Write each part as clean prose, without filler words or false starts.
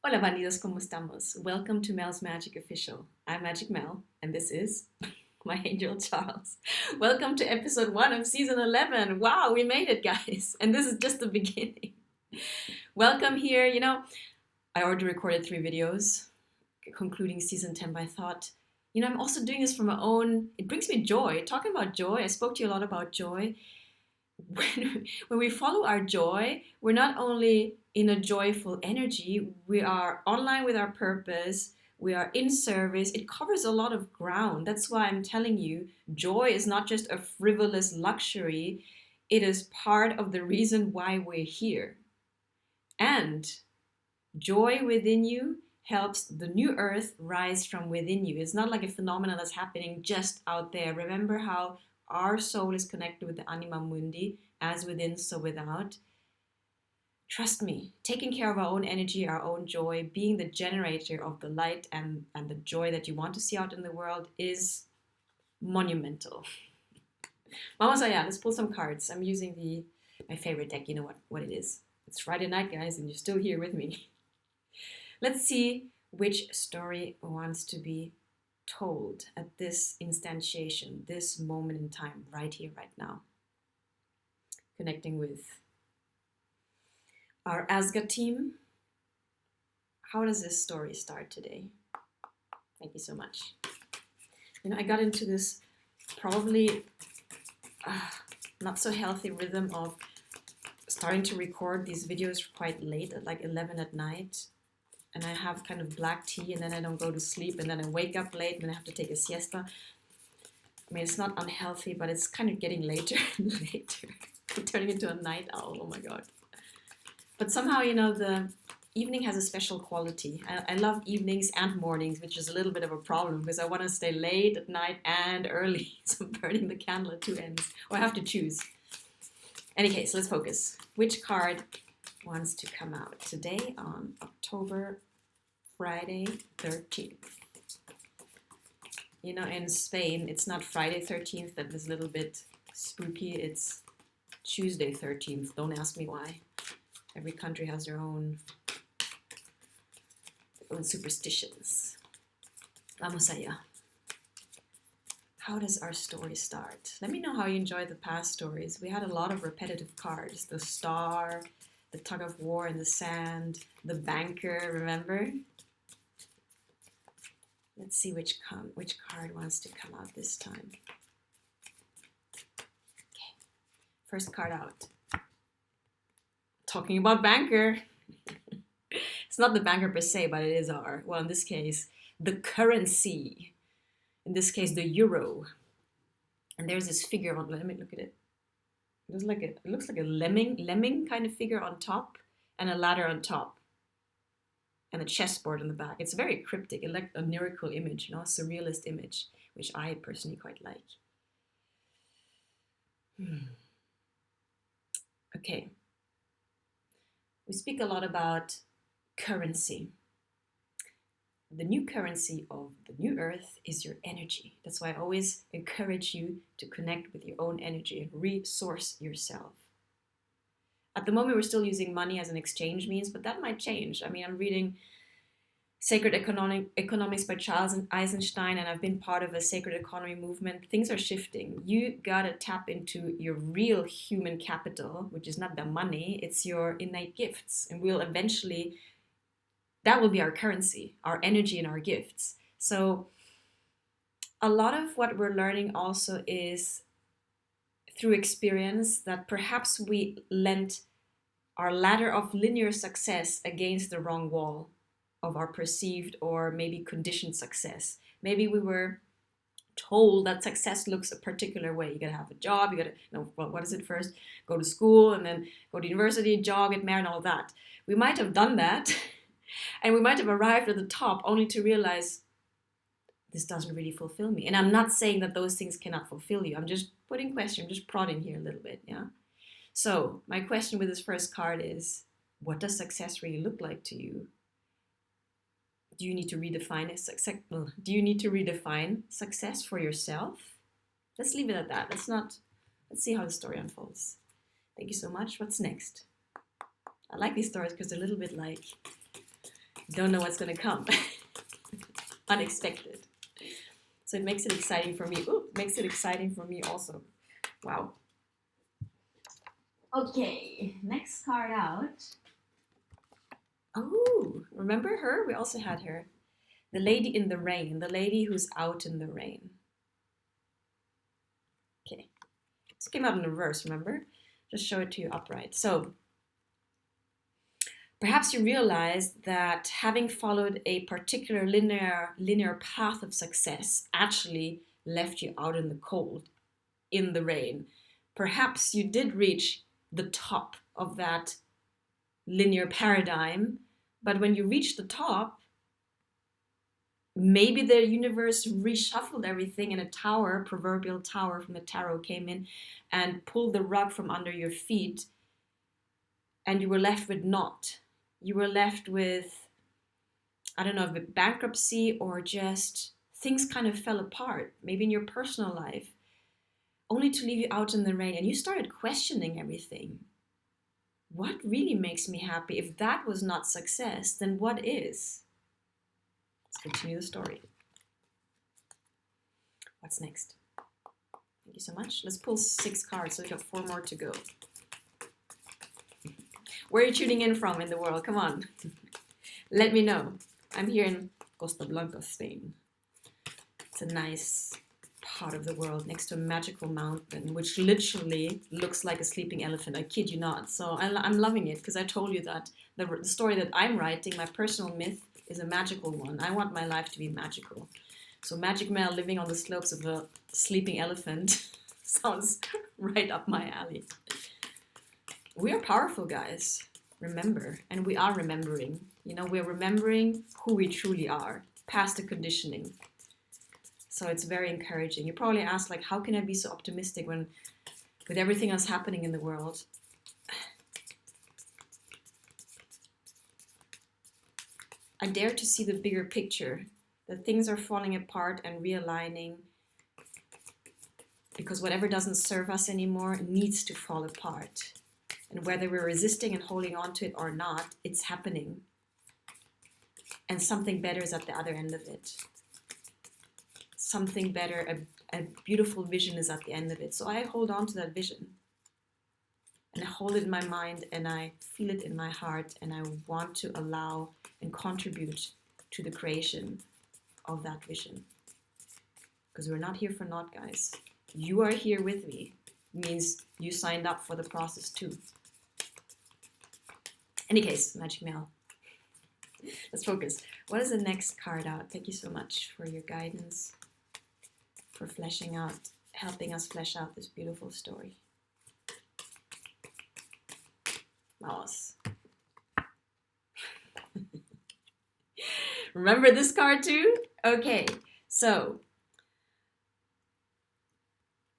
Hola bandidos, ¿cómo estamos? Welcome to Mel's Magic Official. I'm Magic Mel, and this is my angel Charles. Welcome to episode 1 of season 11. Wow, we made it, guys. And this is just the beginning. Welcome here. I already recorded 3 videos concluding season 10, but I thought, I'm also doing this for my own. It brings me joy. Talking about joy, I spoke to you a lot about joy. When we follow our joy, we're not only in a joyful energy, we are online with our purpose, we are in service. It covers a lot of ground. That's why I'm telling you, joy is not just a frivolous luxury, it is part of the reason why we're here. And joy within you helps the new earth rise from within you. It's not like a phenomenon that's happening just out there. Remember how our soul is connected with the anima mundi, as within, so without. Trust me, taking care of our own energy, our own joy, being the generator of the light and the joy that you want to see out in the world is monumental. Vamos allá, let's pull some cards. I'm using my favorite deck. You know what it is. It's Friday night, guys, and you're still here with me. Let's see which story wants to be told at this instantiation, this moment in time, right here, right now. Connecting with our Asgard team. How does this story start today? Thank you so much. I got into this probably not so healthy rhythm of starting to record these videos quite late at like 11 at night. And I have kind of black tea, and then I don't go to sleep, and then I wake up late, and then I have to take a siesta. I mean, it's not unhealthy, but it's kind of getting later and later. I'm turning into a night owl, oh my god. But somehow, the evening has a special quality. I love evenings and mornings, which is a little bit of a problem, because I want to stay late at night and early, so I'm burning the candle at 2 ends. Or I have to choose. Any case, let's focus. Which card wants to come out today on Friday 13th. In Spain, it's not Friday 13th that is a little bit spooky. It's Tuesday 13th. Don't ask me why. Every country has their own superstitions. Vamos allá. How does our story start? Let me know how you enjoyed the past stories. We had a lot of repetitive cards. The star, the tug of war in the sand, the banker, remember? Let's see which card wants to come out this time. Okay, first card out. Talking about banker. It's not the banker per se, but it is in this case, the currency. In this case, the euro. And there's this figure on, let me look at it. It looks like a lemming kind of figure on top, and a ladder on top, and a chessboard in the back. It's very cryptic, like a lyrical image, a surrealist image, which I personally quite like. Okay. We speak a lot about currency. The new currency of the new earth is your energy. That's why I always encourage you to connect with your own energy and resource yourself. At the moment, we're still using money as an exchange means, but that might change. I mean, I'm reading Sacred Economics by Charles Eisenstein, and I've been part of a sacred economy movement. Things are shifting. You gotta tap into your real human capital, which is not the money, it's your innate gifts. And that will be our currency, our energy and our gifts. So a lot of what we're learning also is through experience that perhaps we lent our ladder of linear success against the wrong wall of our perceived or maybe conditioned success. Maybe we were told that success looks a particular way. You gotta have a job, you gotta, what is it first? Go to school and then go to university, job, get married, and all that. We might have done that. And we might have arrived at the top only to realize this doesn't really fulfill me. And I'm not saying that those things cannot fulfill you. I'm just putting question, I'm just prodding here a little bit, yeah? So my question with this first card is, what does success really look like to you? Do you need to redefine success for yourself? Let's leave it at that. Let's see how the story unfolds. Thank you so much. What's next? I like these stories because they're a little bit like don't know what's going to come. Unexpected. So it makes it exciting for me. Ooh, makes it exciting for me also. Wow. Okay, next card out. Oh, remember her? We also had her. The lady in the rain. The lady who's out in the rain. Okay. This came out in reverse, remember? Just show it to you upright. So, perhaps you realize that having followed a particular linear path of success actually left you out in the cold, in the rain. Perhaps you did reach the top of that linear paradigm, but when you reached the top, maybe the universe reshuffled everything and a tower, proverbial tower from the tarot, came in and pulled the rug from under your feet, and you were left with naught. You were left with, I don't know, with bankruptcy, or just things kind of fell apart, maybe in your personal life, only to leave you out in the rain. And you started questioning everything. What really makes me happy? If that was not success, then what is? Let's continue the story. What's next? Thank you so much. Let's pull 6 cards, so we got 4 more to go. Where are you tuning in from in the world? Come on. Let me know. I'm here in Costa Blanca, Spain. It's a nice part of the world next to a magical mountain, which literally looks like a sleeping elephant. I kid you not. So I'm loving it, because I told you that the story that I'm writing, my personal myth, is a magical one. I want my life to be magical. So Magic Mel living on the slopes of a sleeping elephant sounds right up my alley. We are powerful, guys. Remember, and we are remembering. You know, we're remembering who we truly are, past the conditioning. So it's very encouraging. You probably ask, like, how can I be so optimistic when, with everything else happening in the world? I dare to see the bigger picture, that things are falling apart and realigning, because whatever doesn't serve us anymore needs to fall apart. And whether we're resisting and holding on to it or not, it's happening. And something better is at the other end of it. Something better, a beautiful vision is at the end of it. So I hold on to that vision. And I hold it in my mind, and I feel it in my heart, and I want to allow and contribute to the creation of that vision. Because we're not here for naught, guys. You are here with me. It means you signed up for the process too. Any case, Magic Mel. Let's focus. What is the next card out? Thank you so much for your guidance, for fleshing out, helping us flesh out this beautiful story. Mouse. Remember this card too? Okay, so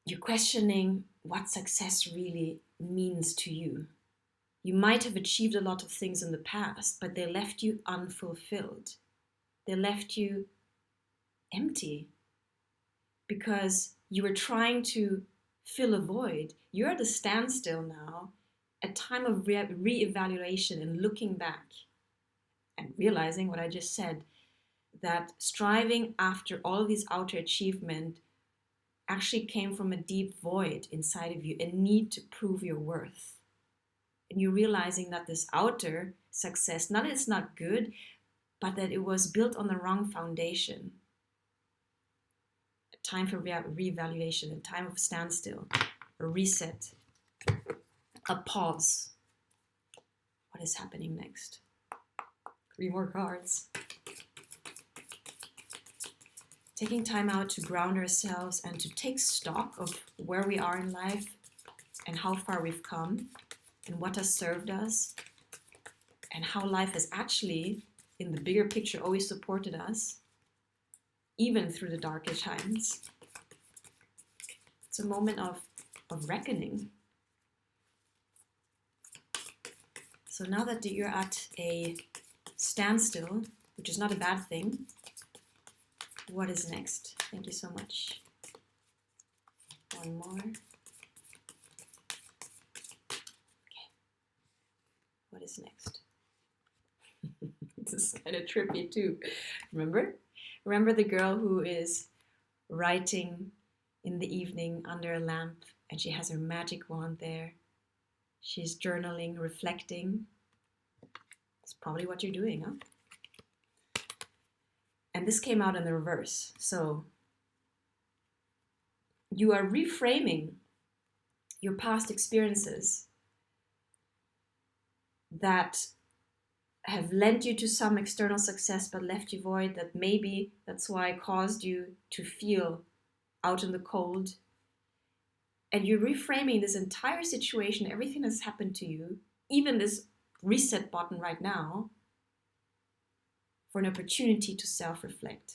you're questioning what success really means to you. You might have achieved a lot of things in the past, but they left you unfulfilled. They left you empty because you were trying to fill a void. You're at a standstill now, a time of re-evaluation and looking back and realizing what I just said, that striving after all of these outer achievement actually came from a deep void inside of you, a need to prove your worth. And you're realizing that this outer success, not that it's not good, but that it was built on the wrong foundation. A time for reevaluation, a time of standstill, a reset, a pause. What is happening next? 3 more cards. Taking time out to ground ourselves and to take stock of where we are in life and how far we've come and what has served us and how life has actually, in the bigger picture, always supported us, even through the darker times. It's a moment of reckoning. So now that you're at a standstill, which is not a bad thing, what is next? Thank you so much. One more. Okay. What is next? This is kind of trippy too. Remember? Remember the girl who is writing in the evening under a lamp and she has her magic wand there. She's journaling, reflecting. It's probably what you're doing, huh? And this came out in the reverse. So you are reframing your past experiences that have led you to some external success but left you void, that maybe that's why it caused you to feel out in the cold. And you're reframing this entire situation, everything that's happened to you, even this reset button right now, for an opportunity to self-reflect.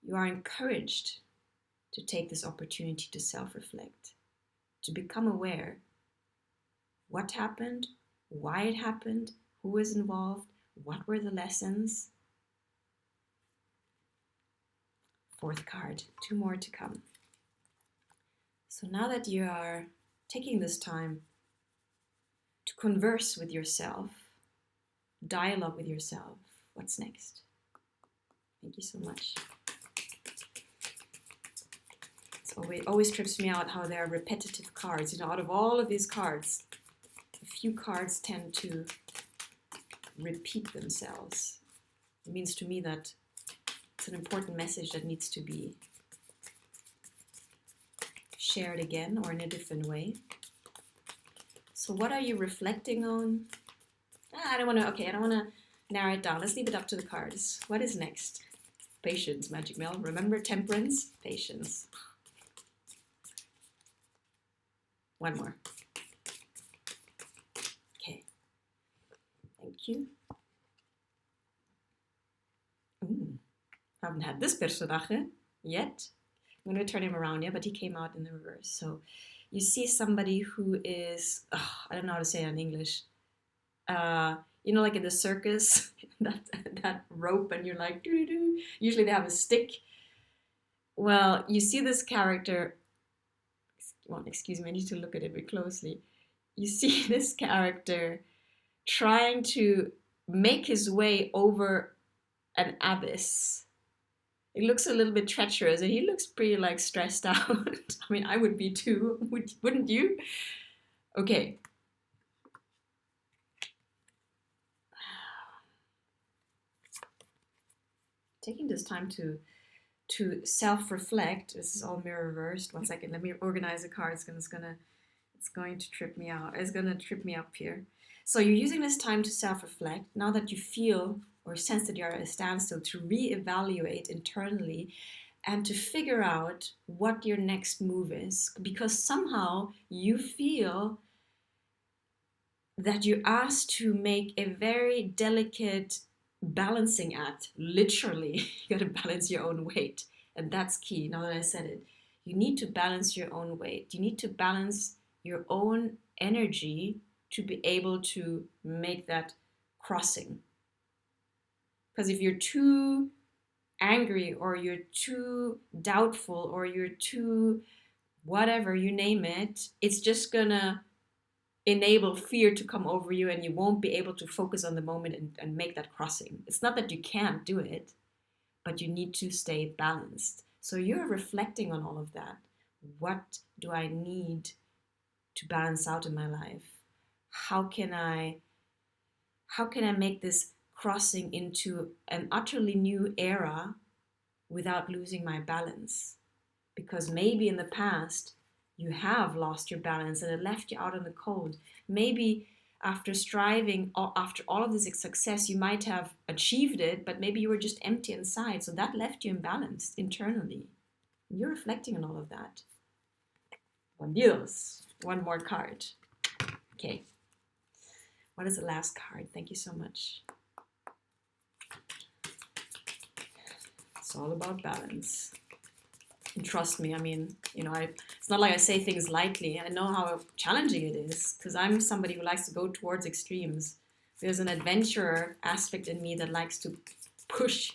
You are encouraged to take this opportunity to self-reflect, to become aware what happened, why it happened, who was involved, what were the lessons. Fourth card, 2 more to come. So now that you are taking this time to converse with yourself, dialogue with yourself, what's next? Thank you so much. It always trips me out how there are repetitive cards. You know, out of all of these cards, a few cards tend to repeat themselves. It means to me that it's an important message that needs to be shared again or in a different way. So what are you reflecting on? I don't want to narrow it down. Let's leave it up to the cards. What is next? Patience, Magic Mel. Remember temperance, patience. One more. Okay. Thank you. Haven't had this personage yet. I'm going to turn him around, yeah, but he came out in the reverse. So you see somebody who is, I don't know how to say it in English. You know, like in the circus, that rope, and you're like, doo-doo-doo. Usually they have a stick. Well, you see this character. Well, excuse me, I need to look at it a bit closely. You see this character trying to make his way over an abyss. It looks a little bit treacherous, and he looks pretty like stressed out. I mean, I would be too, wouldn't you? Okay. Taking this time to self-reflect. This is all mirror reversed. 1 second, let me organize the cards. It's going to trip me out. It's going to trip me up here. So you're using this time to self-reflect. Now that you feel or sense that you're at a standstill, to reevaluate internally and to figure out what your next move is. Because somehow you feel that you're asked to make a very delicate balancing act. Literally, you got to balance your own weight. And that's key. Now that I said it, you need to balance your own weight. You need to balance your own energy to be able to make that crossing. Because if you're too angry, or you're too doubtful, or you're too whatever, you name it, it's just gonna enable fear to come over you, and you won't be able to focus on the moment and make that crossing. It's not that you can't do it, but you need to stay balanced. So you're reflecting on all of that. What do I need to balance out in my life? How can I make this crossing into an utterly new era without losing my balance? Because maybe in the past you have lost your balance and it left you out in the cold. Maybe after striving, after all of this success, you might have achieved it, but maybe you were just empty inside. So that left you imbalanced internally. You're reflecting on all of that. Bon Dios. One more card. Okay. What is the last card? Thank you so much. It's all about balance. And trust me, I mean, it's not like I say things lightly. I know how challenging it is, because I'm somebody who likes to go towards extremes. There's an adventurer aspect in me that likes to push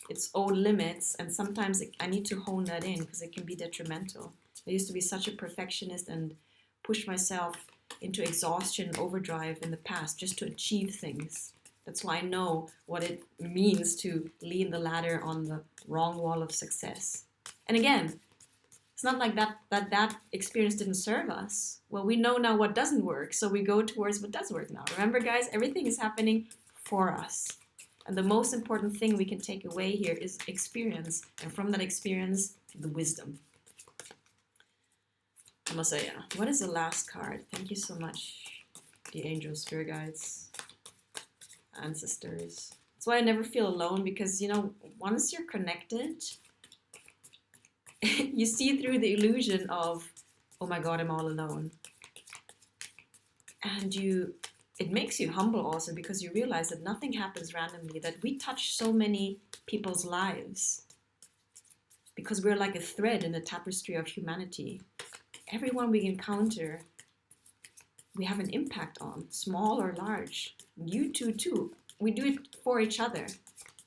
its own limits, and sometimes I need to hone that in because it can be detrimental. I used to be such a perfectionist and push myself into exhaustion and overdrive in the past just to achieve things. That's why I know what it means to lean the ladder on the wrong wall of success. And again, it's not like that experience didn't serve us. Well, we know now what doesn't work, so we go towards what does work now. Remember, guys, everything is happening for us. And the most important thing we can take away here is experience. And from that experience, the wisdom. I must say, yeah. What is the last card? Thank you so much, the angels, spirit guides, ancestors. That's why I never feel alone, because, you know, once you're connected, you see through the illusion of, oh my God, I'm all alone. And it makes you humble also, because you realize that nothing happens randomly, that we touch so many people's lives because we're like a thread in the tapestry of humanity. Everyone we encounter, we have an impact on, small or large. You too. We do it for each other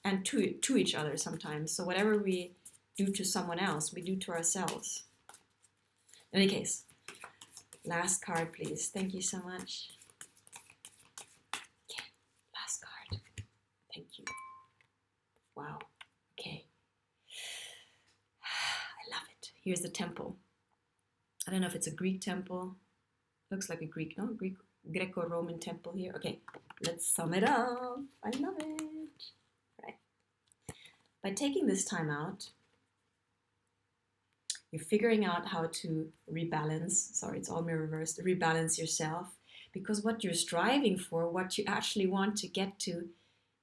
and to each other sometimes. So whatever we do to someone else, we do to ourselves. In any case, last card, please. Thank you so much. Okay, last card. Thank you. Wow. Okay. I love it. Here's the temple. I don't know if it's a Greek temple. Looks like a Greek, no? Greco-Roman temple here. Okay, let's sum it up. I love it. Right. By taking this time out, you're figuring out how to rebalance. Sorry, it's all reversed. Rebalance yourself. Because what you're striving for, what you actually want to get to,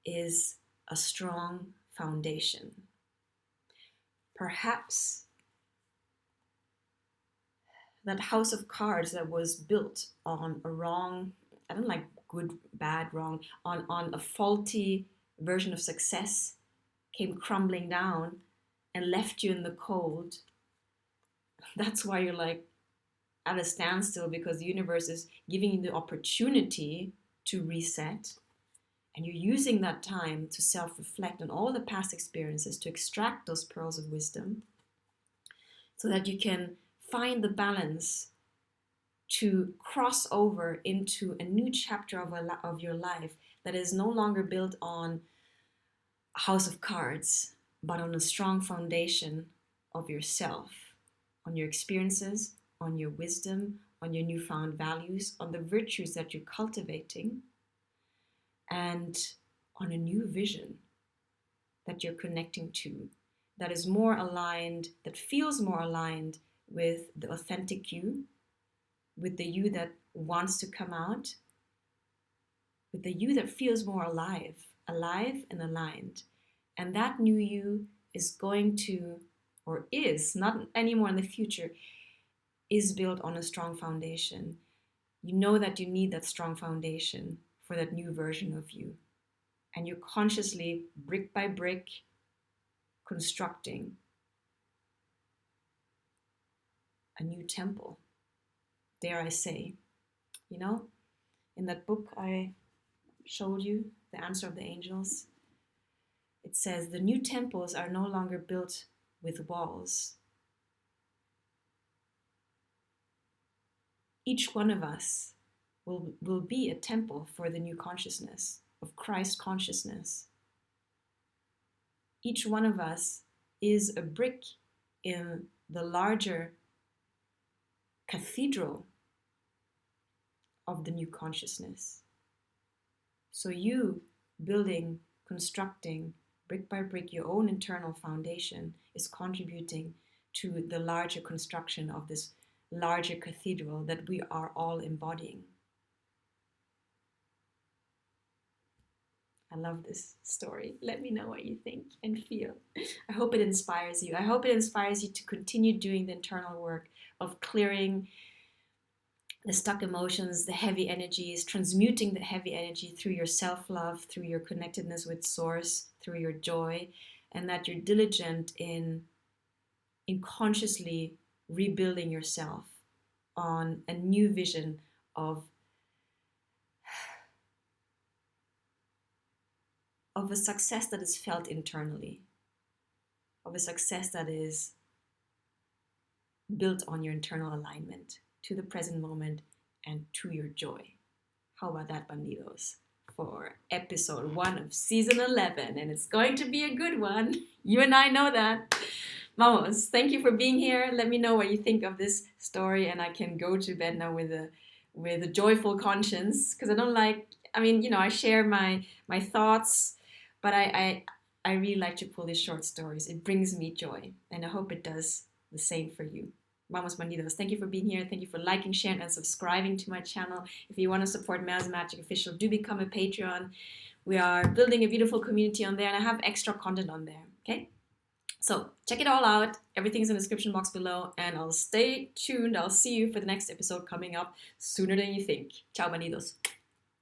is a strong foundation. Perhaps that house of cards that was built on a wrong, I don't like good, bad, wrong, on a faulty version of success came crumbling down and left you in the cold. That's why you're like at a standstill, because the universe is giving you the opportunity to reset. And you're using that time to self-reflect on all the past experiences, to extract those pearls of wisdom, so that you can find the balance to cross over into a new chapter of your life that is no longer built on a house of cards, but on a strong foundation of yourself, on your experiences, on your wisdom, on your newfound values, on the virtues that you're cultivating, and on a new vision that you're connecting to, that is more aligned, that feels more aligned with the authentic you, with the you that wants to come out, with the you that feels more alive and aligned. And that new you is going to, or is, not anymore in the future, is built on a strong foundation. You know that you need that strong foundation for that new version of you. And you're consciously, brick by brick, constructing a new temple, dare I say. You know, in that book I showed you, The Answer of the Angels, it says the new temples are no longer built with walls. Each one of us will be a temple for the new consciousness, of Christ consciousness. Each one of us is a brick in the larger cathedral of the new consciousness. So you building, constructing, brick by brick, your own internal foundation is contributing to the larger construction of this larger cathedral that we are all embodying. I love this story. Let me know what you think and feel. I hope it inspires you. I hope it inspires you to continue doing the internal work of clearing the stuck emotions, the heavy energies, transmuting the heavy energy through your self-love, through your connectedness with Source, through your joy, and that you're diligent in consciously rebuilding yourself on a new vision of a success that is felt internally, of a success that is built on your internal alignment to the present moment and to your joy. How about that, bandidos? for episode 1 of season 11, and it's going to be a good one. You and I know that. Vamos, thank you for being here. Let me know what you think of this story, and I can go to bed now with a joyful conscience, because I don't like, I share my thoughts, but I really like to pull these short stories. It brings me joy, and I hope it does the same for you. Vamos Bandidos, thank you for being here. Thank you for liking, sharing, and subscribing to my channel. If you want to support Mel's Magic Official, do become a Patreon. We are building a beautiful community on there, and I have extra content on there, okay? So check it all out. Everything's in the description box below, and I'll stay tuned. I'll see you for the next episode coming up sooner than you think. Ciao, Bandidos.